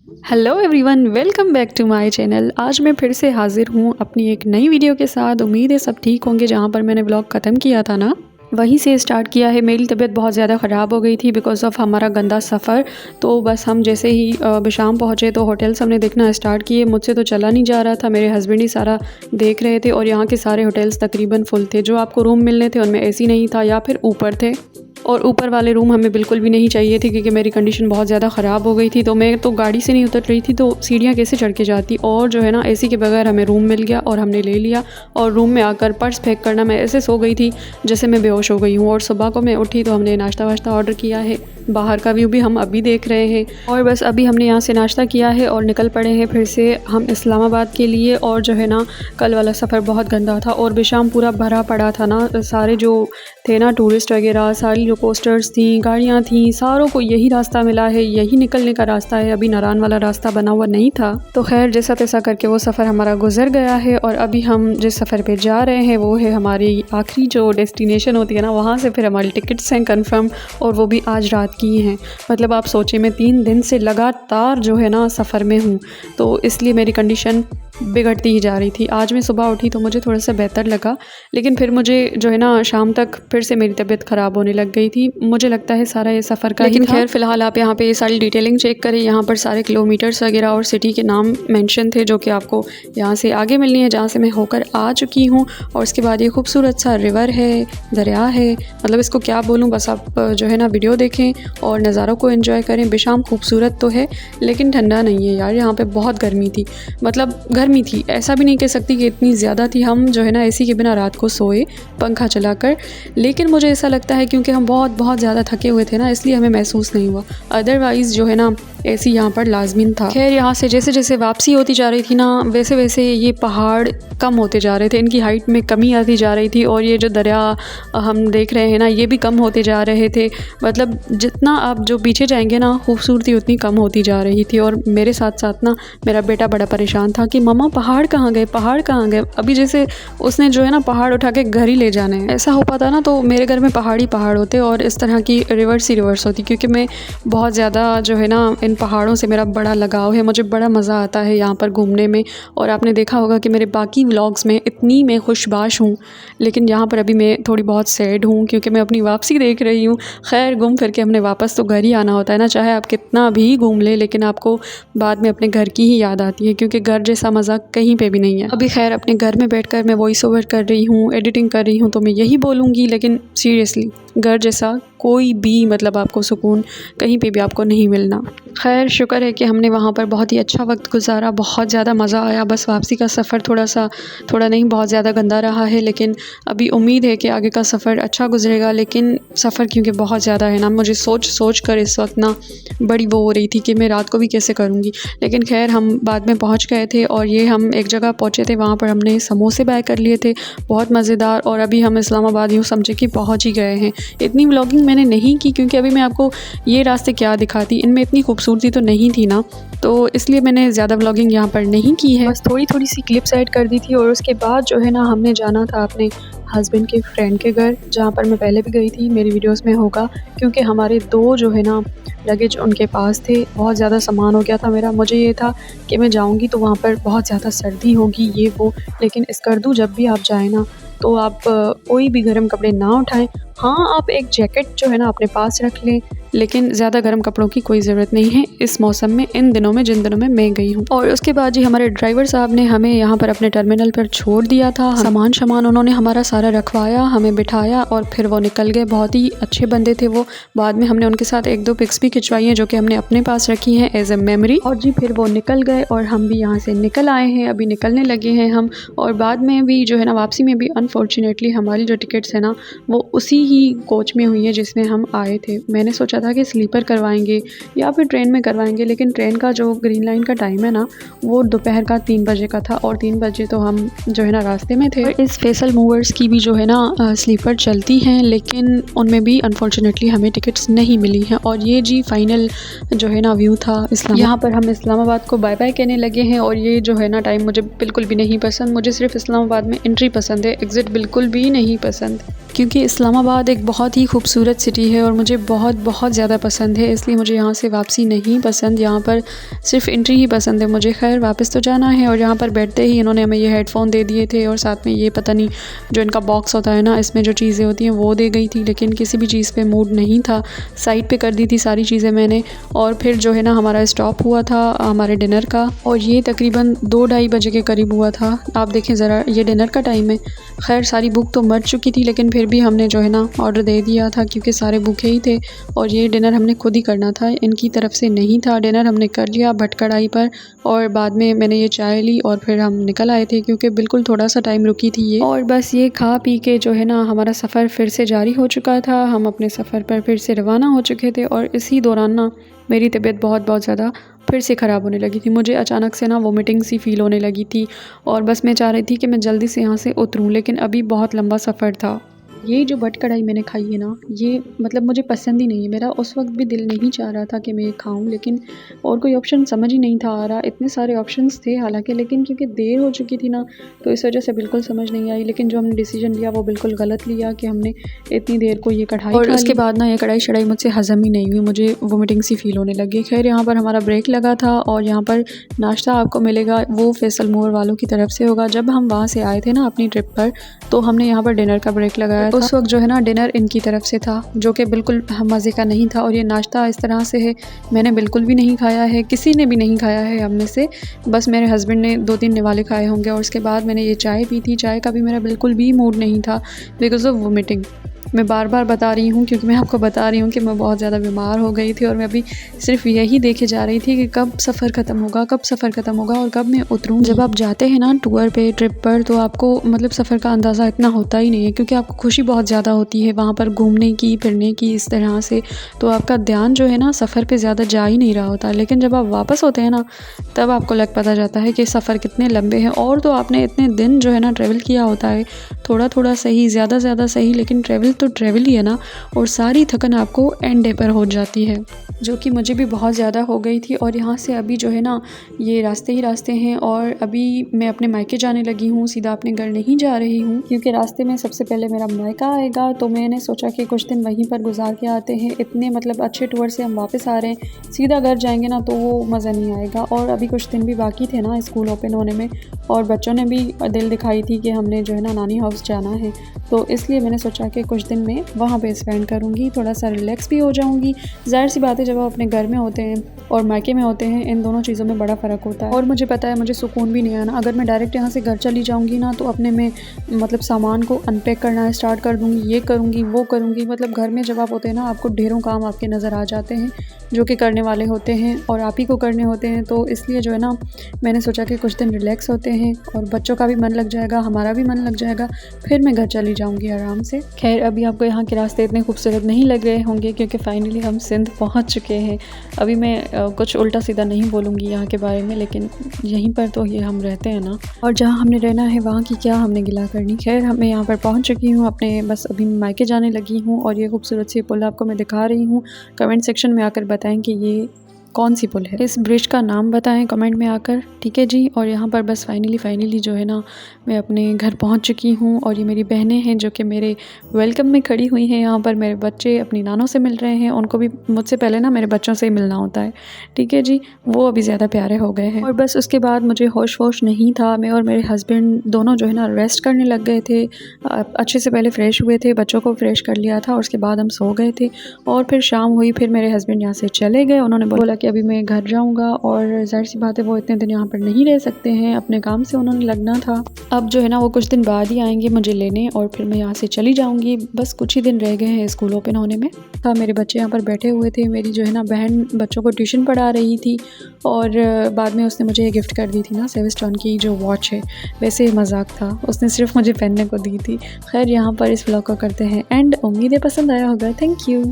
Hello everyone, welcome back to my channel. आज मैं फिर से हाज़िर हूँ अपनी एक नई वीडियो के साथ। उम्मीद है सब ठीक होंगे। जहाँ पर मैंने ब्लॉग ख़त्म किया था ना, वहीं से स्टार्ट किया है। मेरी तबीयत बहुत ज़्यादा ख़राब हो गई थी बिकॉज़ ऑफ़ हमारा गंदा सफ़र। तो बस हम जैसे ही बिशाम पहुँचे तो होटल्स हमने देखना स्टार्ट किए। मुझसे तो चला नहीं जा रहा था, मेरे हस्बैंड ही सारा देख रहे थे। और यहाँ के सारे होटल्स तकरीबन फुल थे। जो आपको रूम मिलने थे उनमें एसी नहीं था या फिर ऊपर थे, और ऊपर वाले रूम हमें बिल्कुल भी नहीं चाहिए थे क्योंकि मेरी कंडीशन बहुत ज़्यादा ख़राब हो गई थी। तो मैं तो गाड़ी से नहीं उतर रही थी, तो सीढ़ियाँ कैसे चढ़ के जाती। और जो है ना, एसी के बगैर हमें रूम मिल गया और हमने ले लिया। और रूम में आकर पर्स फेंक करना, मैं ऐसे सो गई थी जैसे मैं बेहोश हो गई हूँ। और सुबह को मैं उठी तो हमने नाश्ता वाश्ता ऑर्डर किया है। बाहर का व्यू भी हम अभी देख रहे हैं। और बस अभी हमने यहाँ से नाश्ता किया है और निकल पड़े हैं फिर से हम इस्लामाबाद के लिए। और जो है ना, कल वाला सफ़र बहुत गंदा था और बिशाम पूरा भरा पड़ा था ना। सारे जो थे ना टूरिस्ट वगैरह, सारी जो कोस्टर्स थी, गाड़ियाँ थी, सारों को यही रास्ता मिला है, यही निकलने का रास्ता है। अभी नारान वाला रास्ता बना हुआ नहीं था। तो खैर जैसा तैसा करके वो सफ़र हमारा गुजर गया है। और अभी हम जिस सफ़र पे जा रहे हैं वो है हमारी आखिरी जो डेस्टिनेशन होती है ना, वहाँ से फिर हमारी टिकट्स हैं कन्फर्म, और वो भी आज रात की हैं। मतलब आप सोचिए, मैं 3 दिन से लगातार जो है ना सफ़र में हूँ, तो इसलिए मेरी कंडीशन बिगड़ती ही जा रही थी। आज मैं सुबह उठी तो मुझे थोड़ा सा बेहतर लगा, लेकिन फिर मुझे जो है ना शाम तक फिर से मेरी तबीयत ख़राब होने लग गई थी। मुझे लगता है सारा ये सफ़र का लेकिन खैर फ़िलहाल आप यहाँ पे ये सारी डिटेलिंग चेक करें। यहाँ पर सारे किलोमीटर्स वगैरह और सिटी के नाम मेंशन थे जो कि आपको यहाँ से आगे मिलनी है, जहाँ से मैं होकर आ चुकी हूँ। और उसके बाद ये खूबसूरत सा रिवर है, दरिया है, मतलब इसको क्या बोलूँ। बस आप जो है ना वीडियो देखें और नज़ारों को एंजॉय करें। बिशाम खूबसूरत तो है लेकिन ठंडा नहीं है यार। यहाँ पे बहुत गर्मी थी, मतलब गर्मी थी, ऐसा भी नहीं कह सकती कि इतनी ज़्यादा थी। हम जो है ना एसी के बिना रात को सोए पंखा चलाकर, लेकिन मुझे ऐसा लगता है क्योंकि हम बहुत बहुत ज़्यादा थके हुए थे ना, इसलिए हमें महसूस नहीं हुआ। अदरवाइज़ जो है ना एसी यहाँ पर लाजमीन था। खैर यहाँ से जैसे जैसे वापसी होती जा रही थी ना, वैसे वैसे ये पहाड़ कम होते जा रहे थे, इनकी हाइट में कमी आती जा रही थी। और ये जो दरिया हम देख रहे हैं ना, ये भी कम होते जा रहे थे। मतलब जितना आप जो पीछे जाएंगे ना, खूबसूरती उतनी कम होती जा रही थी। और मेरे साथ साथ ना मेरा बेटा बड़ा परेशान था कि मम्मा पहाड़ कहाँ गए, पहाड़ कहाँ गए। अभी जैसे उसने जो है ना पहाड़ उठा के घर ही ले जाने हैं। ऐसा हो पाता ना तो मेरे घर में पहाड़ी पहाड़ होते और इस तरह की रिवर्स ही रिवर्स होती, क्योंकि मैं बहुत ज़्यादा जो है ना इन पहाड़ों से मेरा बड़ा लगाव है। मुझे बड़ा मज़ा आता है यहाँ पर घूमने में। और आपने देखा होगा कि मेरे बाकी व्लॉग्स में इतनी मैं खुशबाश हूँ, लेकिन यहाँ पर अभी मैं थोड़ी बहुत सैड हूँ क्योंकि मैं अपनी वापसी देख रही हूँ। खैर घूम फिर के हमने वापस तो घर ही आना होता है ना, चाहे आप कितना भी घूम ले, लेकिन आपको बाद में अपने घर की ही याद आती है, क्योंकि घर जैसा मज़ा कहीं पे भी नहीं है। अभी खैर अपने घर में बैठकर मैं वॉइस ओवर कर रही हूँ, एडिटिंग कर रही हूँ, तो मैं यही बोलूँगी, लेकिन सीरियसली घर जैसा कोई भी मतलब आपको सुकून कहीं पे भी आपको नहीं मिलना। खैर शुक्र है कि हमने वहाँ पर बहुत ही अच्छा वक्त गुजारा, बहुत ज़्यादा मज़ा आया। बस वापसी का सफ़र थोड़ा नहीं बहुत ज़्यादा गंदा रहा है, लेकिन अभी उम्मीद है कि आगे का सफ़र अच्छा गुजरेगा। लेकिन सफ़र क्योंकि बहुत ज़्यादा है ना, मुझे सोच कर इस वक्त ना बड़ी वो हो रही थी कि मैं रात को भी कैसे करूँगी। लेकिन खैर हम बाद में पहुँच गए थे और ये हम एक जगह पहुँचे थे, वहाँ पर हमने समोसे बाय कर लिए थे, बहुत मज़ेदार। और अभी हम इस्लामाबाद यूँ समझे कि पहुँच ही गए हैं। इतनी व्लॉगिंग मैंने नहीं की क्योंकि अभी मैं आपको ये रास्ते क्या दिखाती, इनमें इतनी खूबसूरती तो नहीं थी ना, तो इसलिए मैंने ज़्यादा व्लॉगिंग यहाँ पर नहीं की है। बस थोड़ी थोड़ी सी क्लिप्स ऐड कर दी थी। और उसके बाद जो है ना हमने जाना था अपने हस्बैंड के फ्रेंड के घर, जहाँ पर मैं पहले भी गई थी, मेरी वीडियोस में होगा। क्योंकि हमारे 2 जो है ना लगेज उनके पास थे, बहुत ज़्यादा सामान हो गया था मेरा। मुझे ये था कि मैं जाऊँगी तो वहाँ पर बहुत ज़्यादा सर्दी होगी, ये वो। लेकिन स्कर्दू जब भी आप जाएँ ना, तो आप कोई भी गर्म कपड़े ना उठाएं। हाँ, आप एक जैकेट जो है ना अपने पास रख लें, लेकिन ज़्यादा गर्म कपड़ों की कोई ज़रूरत नहीं है इस मौसम में, इन दिनों में जिन दिनों में मैं गई हूँ। और उसके बाद जी हमारे ड्राइवर साहब ने हमें यहाँ पर अपने टर्मिनल पर छोड़ दिया था। सामान उन्होंने हमारा सारा रखवाया, हमें बिठाया और फिर वो निकल गए। बहुत ही अच्छे बंदे थे वो। बाद में हमने उनके साथ 1-2 पिक्स भी खिंचवाई हैं जो कि हमने अपने पास रखी हैं एज ए मेमोरी। और जी फिर वो निकल गए और हम भी यहाँ से निकल आए हैं, अभी निकलने लगे हैं हम। और बाद में भी जो है ना वापसी में भी अनफॉर्चुनेटली हमारी जो टिकट्स है ना वो उसी ही कोच में हुई है जिसमें हम आए थे। मैंने सोचा था कि स्लीपर करवाएंगे या फिर ट्रेन में करवाएंगे, लेकिन ट्रेन का जो ग्रीन लाइन का टाइम है ना वो दोपहर का 3 बजे का था, और 3 बजे तो हम जो है ना रास्ते में थे। और इस फैसल मूवर्स की भी जो है ना स्लीपर चलती हैं, लेकिन उनमें भी अनफॉर्चुनेटली हमें टिकट्स नहीं मिली हैं। और ये जी फाइनल जो है ना व्यू था यहाँ पर हम इस्लामाबाद को बाय बाय कहने लगे हैं। और ये जो है ना टाइम मुझे बिल्कुल भी नहीं पसंद। मुझे सिर्फ इस्लामाबाद में एंट्री पसंद है, एग्ज़िट बिल्कुल भी नहीं पसंद। क्योंकि इस्लामाबाद एक बहुत ही खूबसूरत सिटी है और मुझे बहुत ज़्यादा पसंद है, इसलिए मुझे यहाँ से वापसी नहीं पसंद, यहाँ पर सिर्फ एंट्री ही पसंद है मुझे। खैर वापस तो जाना है और यहाँ पर बैठते ही इन्होंने हमें ये हेडफ़ोन दे दिए थे और साथ में ये पता नहीं जो इनका बॉक्स होता है ना, इसमें जो चीज़ें होती हैं वो दे गई थी, लेकिन किसी भी चीज़ पे मूड नहीं था। साइड पे कर दी थी सारी चीज़ें मैंने। और फिर जो है ना हमारा स्टॉप हुआ था हमारे डिनर का, और ये तकरीबन 2-2:30 बजे के करीब हुआ था। आप देखें ज़रा, ये डिनर का टाइम है। खैर सारी भूख तो मर चुकी थी, लेकिन फिर भी हमने जो है ना ऑर्डर दे दिया था क्योंकि सारे भूखे ही थे और ये डिनर हमने खुद ही करना था, इनकी तरफ से नहीं था। डिनर हमने कर लिया भट कढ़ाई पर और बाद में मैंने ये चाय ली और फिर हम निकल आए थे क्योंकि बिल्कुल थोड़ा सा टाइम रुकी थी ये। और बस ये खा पी के जो है ना हमारा सफ़र फिर से जारी हो चुका था। हम अपने सफ़र पर फिर से रवाना हो चुके थे और इसी दौरान ना मेरी तबीयत बहुत ज़्यादा फिर से ख़राब होने लगी थी। मुझे अचानक से ना वोमिटिंग सी फ़ील होने लगी थी और बस मैं चाह रही थी कि मैं जल्दी से यहाँ से उतरूँ, लेकिन अभी बहुत लंबा सफ़र था। ये जो भट कढ़ाई मैंने खाई है ना, ये मतलब मुझे पसंद ही नहीं है। मेरा उस वक्त भी दिल नहीं चाह रहा था कि मैं ये खाऊं, लेकिन और कोई ऑप्शन समझ ही नहीं था आ रहा। इतने सारे ऑप्शंस थे हालांकि, लेकिन क्योंकि देर हो चुकी थी ना तो इस वजह से बिल्कुल समझ नहीं आई। लेकिन जो हमने डिसीजन लिया वो बिल्कुल गलत लिया कि हमने इतनी देर को ये कढ़ाई और उसके बाद ना ये कढ़ाई शढ़ाई मुझसे हज़म ही नहीं हुई, मुझे वोमिटिंग सी फ़ील होने लगी। खैर यहाँ पर हमारा ब्रेक लगा था और यहाँ पर नाश्ता आपको मिलेगा वो फैसल मोर वालों की तरफ से होगा। जब हम वहाँ से आए थे ना अपनी ट्रिप पर, तो हमने यहाँ पर डिनर का ब्रेक लगाया था। उस वक्त जो है ना डिनर इनकी तरफ से था जो कि बिल्कुल मज़े का नहीं था। और ये नाश्ता इस तरह से है, मैंने बिल्कुल भी नहीं खाया है, किसी ने भी नहीं खाया है हम में से, बस मेरे हस्बैंड ने 2-3 निवाले खाए होंगे। और उसके बाद मैंने ये चाय पी थी। चाय का भी मेरा बिल्कुल भी मूड नहीं था बिकॉज़ ऑफ वोमिटिंग। मैं बार बार बता रही हूँ क्योंकि मैं आपको बता रही हूँ कि मैं बहुत ज़्यादा बीमार हो गई थी और मैं अभी सिर्फ यही देखे जा रही थी कि कब सफ़र ख़त्म होगा, कब सफ़र ख़त्म होगा और कब मैं उतरूँ। जब आप जाते हैं ना टूर पे, ट्रिप पर, तो आपको मतलब सफ़र का अंदाज़ा इतना होता ही नहीं है क्योंकि आपको खुशी बहुत ज़्यादा होती है वहाँ पर घूमने की, फिरने की, इस तरह से, तो आपका ध्यान जो है ना सफ़र पर ज़्यादा जा ही नहीं रहा होता। लेकिन जब आप वापस होते हैं ना तब आपको लग पता जाता है कि सफ़र कितने लंबे हैं। और तो आपने इतने दिन जो है ना ट्रैवल किया होता है, थोड़ा थोड़ा सही, ज़्यादा सही, लेकिन ट्रैवल तो ट्रैवल ही है ना। और सारी थकन आपको एंड डे पर हो जाती है, जो कि मुझे भी बहुत ज़्यादा हो गई थी। और यहाँ से अभी जो है ना ये रास्ते ही रास्ते हैं और अभी मैं अपने मायके जाने लगी हूँ, सीधा अपने घर नहीं जा रही हूँ क्योंकि रास्ते में सबसे पहले मेरा मायका आएगा। तो मैंने सोचा कि कुछ दिन वहीं पर गुजार के आते हैं। इतने मतलब अच्छे टूर से हम वापस आ रहे हैं, सीधा घर जाएंगे ना तो वो मज़ा नहीं आएगा। और अभी कुछ दिन भी बाकी थे ना स्कूल ओपन होने में, और बच्चों ने भी दिल दिखाई थी कि हमने जो है ना नानी हाउस जाना है, तो इसलिए मैंने सोचा कि कुछ दिन में वहाँ पे स्पेंड करूँगी, थोड़ा सा रिलैक्स भी हो जाऊँगी। ज़ाहिर सी बात है जब आप अपने घर में होते हैं और मायके में होते हैं, इन दोनों चीज़ों में बड़ा फ़र्क होता है। और मुझे पता है मुझे सुकून भी नहीं आना। अगर मैं डायरेक्ट यहाँ से घर चली जाऊँगी ना तो अपने में मतलब सामान को अनपैक करना स्टार्ट कर दूँगी, ये करूँगी वो करूँगी। मतलब घर में जब आप होते हैं ना आपको ढेरों काम आपके नज़र आ जाते हैं जो कि करने वाले होते हैं और आप ही को करने होते हैं। तो इसलिए जो है ना मैंने सोचा कि कुछ दिन रिलैक्स होते हैं और बच्चों का भी मन लग जाएगा, हमारा भी मन लग जाएगा, फिर मैं घर चली जाऊँगी आराम से। खैर अभी आपको यहाँ के रास्ते इतने खूबसूरत नहीं लग रहे होंगे क्योंकि फ़ाइनली हम सिंध पहुँच चुके हैं। अभी मैं कुछ उल्टा सीधा नहीं बोलूँगी यहाँ के बारे में, लेकिन यहीं पर तो ये हम रहते हैं ना, और जहाँ हमने रहना है वहाँ की क्या हमने गिला करनी। खैर मैं यहाँ पर पहुँच चुकी हूँ अपने, बस अभी मायके जाने लगी हूँ। और ये खूबसूरत सी पुल आपको मैं दिखा रही हूँ। कमेंट सेक्शन में आकर बताएं कि ये कौन सी पुल है, इस ब्रिज का नाम बताएं कमेंट में आकर, ठीक है जी। और यहाँ पर बस फाइनली जो है ना मैं अपने घर पहुँच चुकी हूँ। और ये मेरी बहनें हैं जो कि मेरे वेलकम में खड़ी हुई हैं। यहाँ पर मेरे बच्चे अपनी नानों से मिल रहे हैं, उनको भी मुझसे पहले ना मेरे बच्चों से ही मिलना होता है, ठीक है जी, वो अभी ज़्यादा प्यारे हो गए हैं। और बस उसके बाद मुझे होश वोश नहीं था, मैं और मेरे हस्बैंड दोनों जो है ना रेस्ट करने लग गए थे। अच्छे से पहले फ़्रेश हुए थे, बच्चों को फ्रेश कर लिया था और उसके बाद हम सो गए थे। और फिर शाम हुई, फिर मेरे हस्बैंड यहाँ से चले गए। उन्होंने बोला कि अभी मैं घर जाऊंगा, और जाहिर सी बात है वो इतने दिन यहाँ पर नहीं रह सकते हैं, अपने काम से उन्होंने लगना था। अब जो है ना वो कुछ दिन बाद ही आएंगे मुझे लेने और फिर मैं यहाँ से चली जाऊंगी। बस कुछ ही दिन रह गए हैं स्कूल ओपन होने में। मेरे बच्चे यहाँ पर बैठे हुए थे, मेरी जो है ना बहन बच्चों को ट्यूशन पढ़ा रही थी और बाद में उसने मुझे ये गिफ्ट कर दी थी ना सेविस्टॉन की जो वॉच है, वैसे मजाक था, उसने सिर्फ मुझे पहनने को दी थी। खैर यहाँ पर इस व्लॉग को करते हैं एंड, उम्मीद है पसंद आया होगा। Thank you.